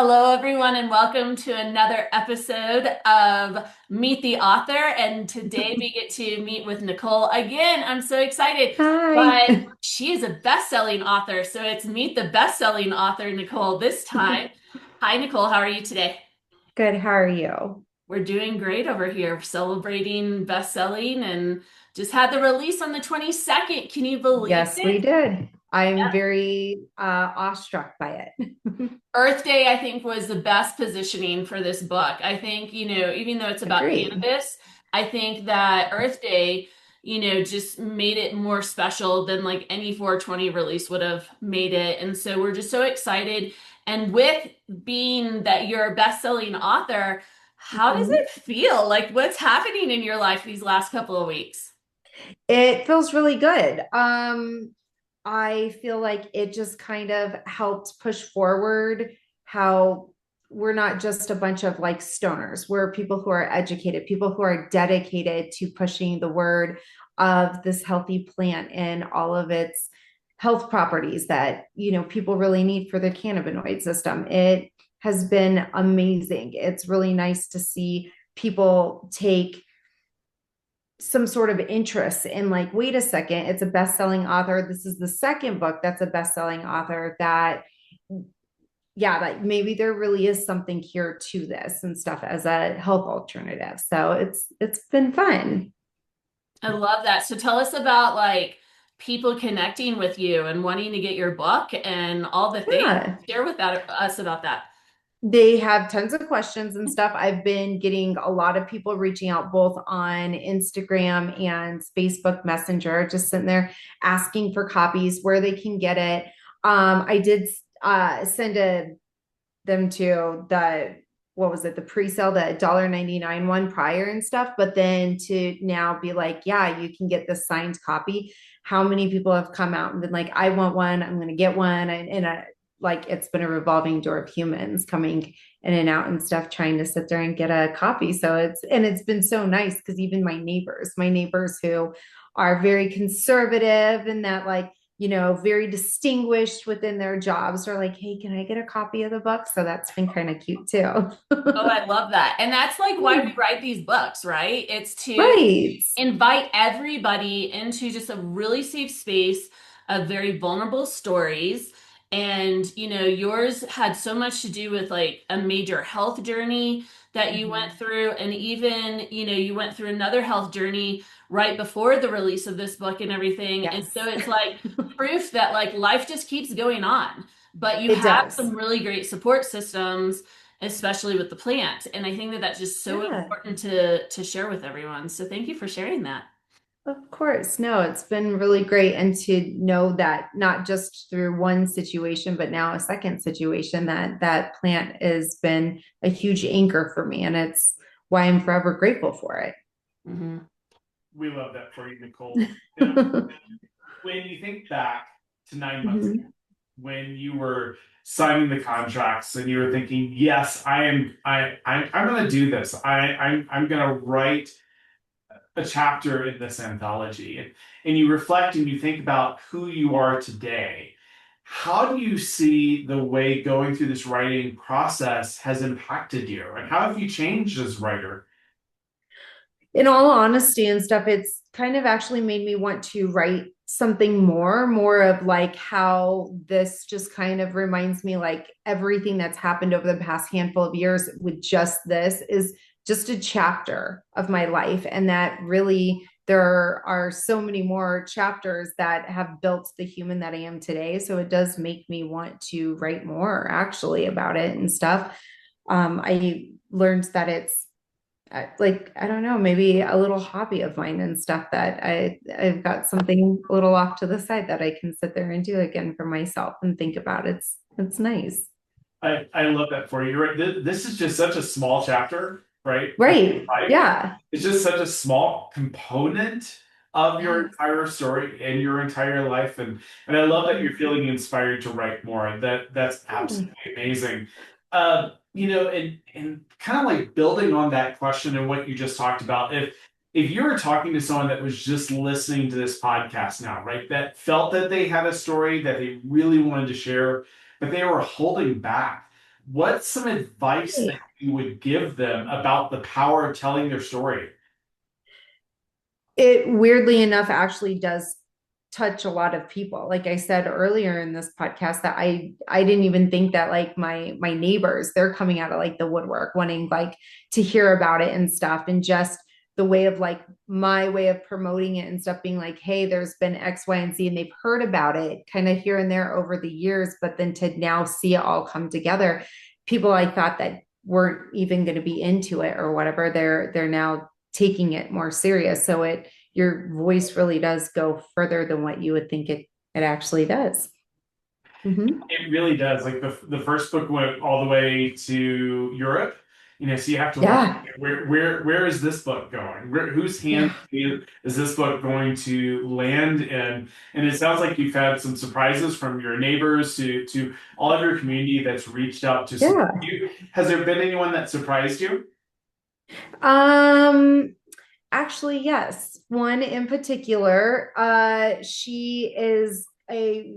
Hello, everyone, and welcome to another episode of Meet the Author. And today we get to meet with Nichole again. I'm so excited, Hi. but she is a best-selling author. So it's Meet the Best-Selling Author, Nichole, this time. Hi, Nichole. How are you today? Good. How are you? We're doing great over here, celebrating best-selling and just had the release on the 22nd. Can you believe Yes, we it? did. I'm very awestruck by it. Earth Day, I think, was the best positioning for this book. I think, even though it's about Agreed. cannabis, I think that Earth Day, just made it more special than like any 420 release would have made it. And so we're just so excited. And with being that you're a best-selling author, how does Mhm. it feel? Like what's happening in your life these last couple of weeks? It feels really good. I feel like it just kind of helped push forward how we're not just a bunch of like stoners. We're people who are educated, people who are dedicated to pushing the word of this healthy plant and all of its health properties that, people really need for their cannabinoid system. It has been amazing. It's really nice to see people take some sort of interest in like, wait a second, it's a best-selling author. This is the second book that's a best-selling author that, yeah, like maybe there really is something here to this and stuff as a health alternative. So it's been fun. I love that. So tell us about like people connecting with you and wanting to get your book and all the things. Yeah. Share with us about that. They have tons of questions and stuff. I've been getting a lot of people reaching out both on Instagram and Facebook Messenger, just sitting there asking for copies, where they can get it. I did send them to the what was it, the pre-sale, the $1.99 one prior and stuff, but then to now be like, yeah, you can get the signed copy. How many people have come out and been like, I want one, I'm going to get one, and like it's been a revolving door of humans coming in and out and stuff, trying to sit there and get a copy. So it's been so nice because even my neighbors who are very conservative and that like, very distinguished within their jobs are like, hey, can I get a copy of the book? So that's been kind of cute too. Oh, I love that. And that's like why we write these books, right? It's to Right. invite everybody into just a really safe space of very vulnerable stories. And, yours had so much to do with like a major health journey that you went Mhm. through. And even, you went through another health journey right before the release of this book and everything. And so Yes. it's like proof that like life just keeps going on, but you It have does. some really great support systems, especially with the plant. And I think that that's just so Yeah. important to share with everyone. So thank you for sharing that. Of course. No, it's been really great. And to know that not just through one situation, but now a second situation, that plant has been a huge anchor for me. And it's why I'm forever grateful for it. Hmm. We love that for you, Nichole. Now, when you think back to 9 months ago, Mhm. when you were signing the contracts and you were thinking, yes, I'm going to do this. I'm going to write a chapter in this anthology. And you reflect and you think about who you are today. How do you see the way going through this writing process has impacted you? And how have you changed as a writer? In all honesty and stuff, it's kind of actually made me want to write something more of like how this just kind of reminds me like everything that's happened over the past handful of years with just this is just a chapter of my life. And that really there are so many more chapters that have built the human that I am today. So it does make me want to write more actually about it and stuff. I learned that it's like I don't know, maybe a little hobby of mine and stuff that I've got something a little off to the side that I can sit there and do again for myself and think about. It's nice. I love that for you. You're right. This is just such a small chapter, right? Of Right. life. Yeah. It's just such a small component of your Yes. entire story and your entire life. And I love that you're feeling inspired to write more. That's absolutely amazing. And kind of like building on that question and what you just talked about, if you were talking to someone that was just listening to this podcast now, right, that felt that they had a story that they really wanted to share, but they were holding back. what's some advice that you would give them about the power of telling their story? It weirdly enough actually does touch a lot of people. Like I said earlier in this podcast, that I didn't even think that like my neighbors, they're coming out of like the woodwork wanting like to hear about it and stuff. And just the way of like my way of promoting it and stuff being like, hey, there's been X, Y, and Z, and they've heard about it kind of here and there over the years, but then to now see it all come together, people I thought that weren't even going to be into it or whatever, they're now taking it more serious. So it your voice really does go further than what you would think it actually does. Mm-hmm. It really does. Like the first book went all the way to Europe, so you have to wonder Yeah. where is this book going? Whose hands Yeah. is this book going to land in? And it sounds like you've had some surprises from your neighbors to all of your community that's reached out to support Yeah. you. Has there been anyone that surprised you? Um, Actually, yes. One in particular, she is a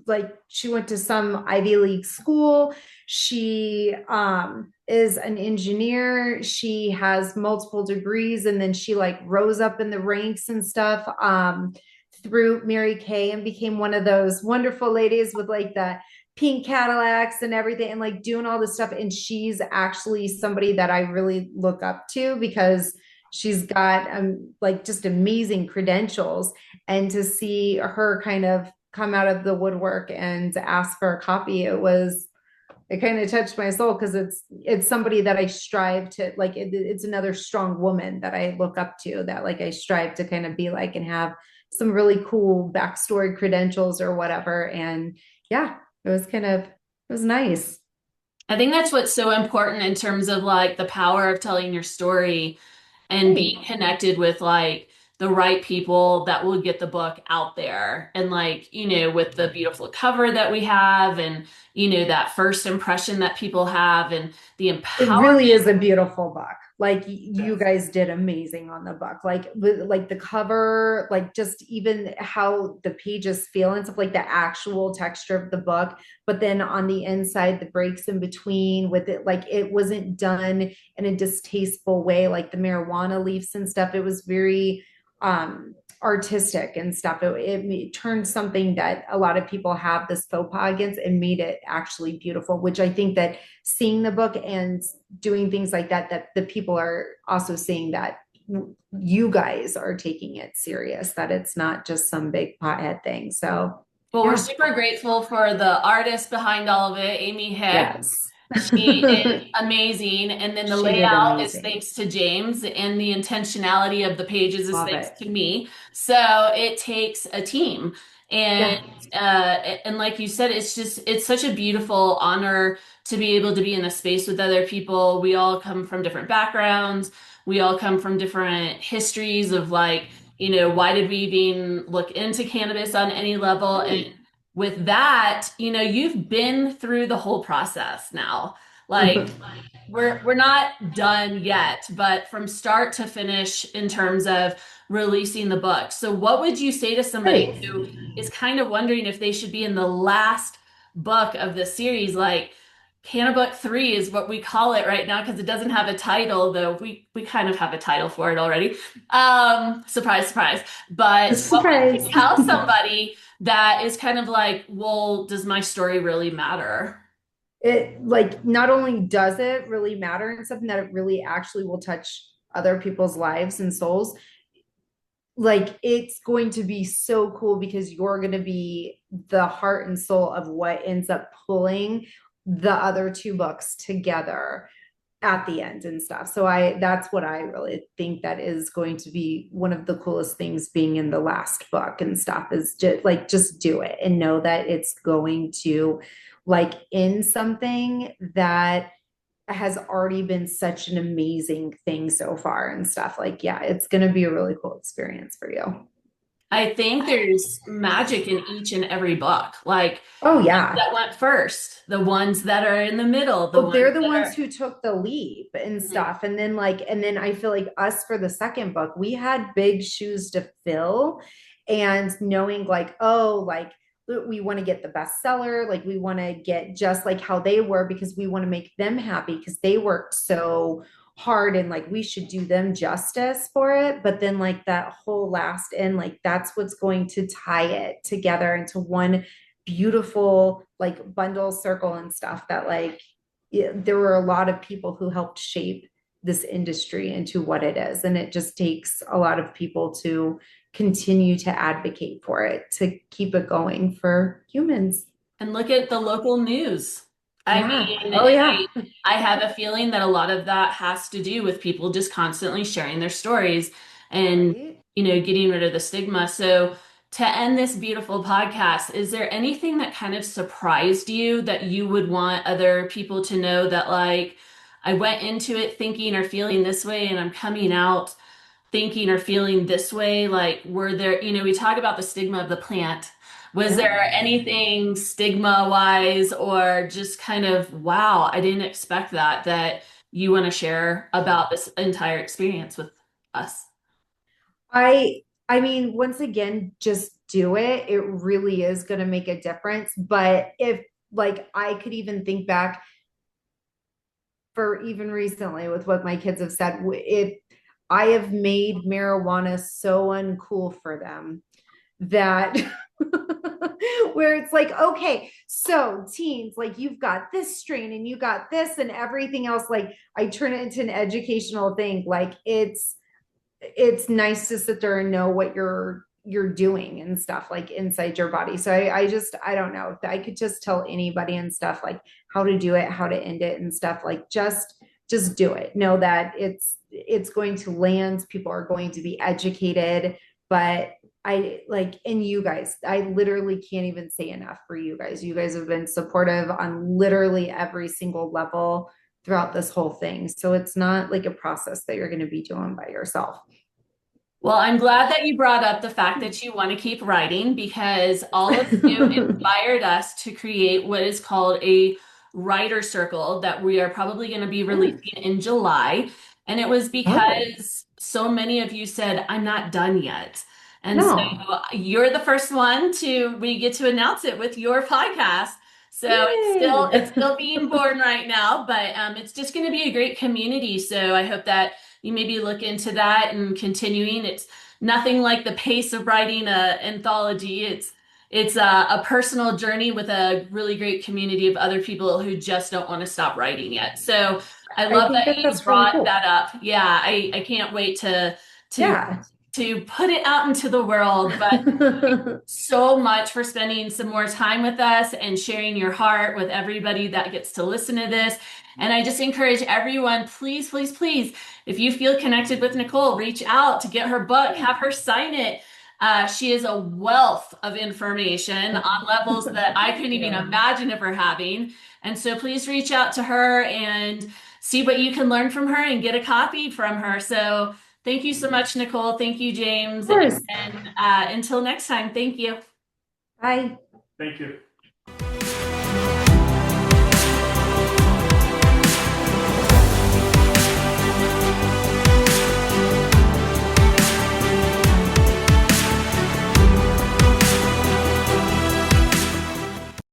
like she went to some Ivy League school. She is an engineer. She has multiple degrees, and then she like rose up in the ranks and stuff through Mary Kay and became one of those wonderful ladies with like the pink Cadillacs and everything and like doing all this stuff. And she's actually somebody that I really look up to because she's got like just amazing credentials. And to see her kind of come out of the woodwork and ask for a copy, it kind of touched my soul because it's somebody that I strive to like. It's another strong woman that I look up to, that like I strive to kind of be like and have some really cool backstory credentials or whatever. And yeah, it was nice. I think that's what's so important in terms of like the power of telling your story and Right. being connected with like the right people that will get the book out there. And like, with the beautiful cover that we have and, that first impression that people have and the It really empowerment. is a beautiful book. Like you Yes. guys did amazing on the book. Like the cover, like just even how the pages feel and stuff, like the actual texture of the book. But then on the inside, the breaks in between with it, like it wasn't done in a distasteful way, like the marijuana leaves and stuff. It was very artistic and stuff. It turned something that a lot of people have this faux pas against and made it actually beautiful, which I think that seeing the book and doing things like that, that the people are also seeing that you guys are taking it serious, that it's not just some big pothead thing. So Well, we're yeah. super grateful for the artist behind all of it, Amy Hick. Yes. She is amazing. And then the She did layout is amazing. thanks to James, and the intentionality of the pages is Love thanks it. to me. So it takes a team. And Yeah. like you said, it's such a beautiful honor to be able to be in a space with other people. We all come from different backgrounds. We all come from different histories of like, why did we even look into cannabis on any level? And Right. with that, you've been through the whole process now. Like we're not done yet, but from start to finish in terms of releasing the book. So what would you say to somebody Right. who is kind of wondering if they should be in the last book of the series? Like Cannabook 3 is what we call it right now because it doesn't have a title, though we kind of have a title for it already. Surprise, surprise. But what would you Surprise. tell somebody that is kind of like, well, does my story really matter? It like not only does it really matter and something that it really actually will touch other people's lives and souls, like it's going to be so cool because you're going to be the heart and soul of what ends up pulling the other two books together at the end and stuff. So that's what I really think that is going to be one of the coolest things being in the last book and stuff, is just do it and know that it's going to like end something that has already been such an amazing thing so far and stuff. Like, yeah, it's going to be a really cool experience for you. I think there's magic in each and every book. Like Oh, the ones yeah. that went first, the ones that are in the middle, the Well, ones they're the that ones are. who took the leap and Mhm. stuff. And then I feel like us for the second book, we had big shoes to fill. And knowing like, oh, like we want to get the bestseller, like we want to get just like how they were, because we want to make them happy because they worked so hard, and like we should do them justice for it. But then like that whole last end, like that's what's going to tie it together into one beautiful like bundle circle and stuff, that like yeah, there were a lot of people who helped shape this industry into what it is, and it just takes a lot of people to continue to advocate for it, to keep it going for humans. And look at the local news. I Yeah. mean, Oh yeah. I have a feeling that a lot of that has to do with people just constantly sharing their stories and, Right. getting rid of the stigma. So, to end this beautiful podcast, is there anything that kind of surprised you that you would want other people to know, that like I went into it thinking or feeling this way and I'm coming out thinking or feeling this way? Like, were there, we talk about the stigma of the plant. Was Yeah. there anything stigma wise or just kind of, wow, I didn't expect that you want to share about this entire experience with us? I mean, once again, just do it. It really is going to make a difference. But if like I could even think back for even recently with what my kids have said, it I have made marijuana so uncool for them that where it's like, okay, so teens, like you've got this strain and you got this and everything else. Like I turn it into an educational thing. Like it's nice to sit there and know what you're doing and stuff like inside your body. So I just I don't know. I could just tell anybody and stuff like how to do it, how to end it and stuff, like just do it. Know that it's going to land. People are going to be educated, but I like, and you guys, I literally can't even say enough for you guys. You guys have been supportive on literally every single level throughout this whole thing. So it's not like a process that you're going to be doing by yourself. Well, I'm glad that you brought up the fact that you want to keep writing, because all of you inspired us to create what is called a writer circle that we are probably going to be Mm, releasing in July. And it was oh, because so many of you said, I'm not done yet. And so no. you're the first one to, we get to announce it with your podcast. So Yay. it's still being born right now, but it's just going to be a great community. So I hope that you maybe look into that and continuing. It's nothing like the pace of writing a anthology. It's a personal journey with a really great community of other people who just don't want to stop writing yet. So I I love think that that you that's really brought cool. that up. Yeah, I can't wait to Yeah. to put it out into the world. But so much for spending some more time with us and sharing your heart with everybody that gets to listen to this. And I just encourage everyone, please, please, please, if you feel connected with Nichole, reach out to get her book, have her sign it. She is a wealth of information on levels that I couldn't even Yeah. imagine of her having. And so please reach out to her and see what you can learn from her and get a copy from her. So thank you so much, Nichole. Thank you, Of James. course. And until next time, thank you. Bye. Thank you.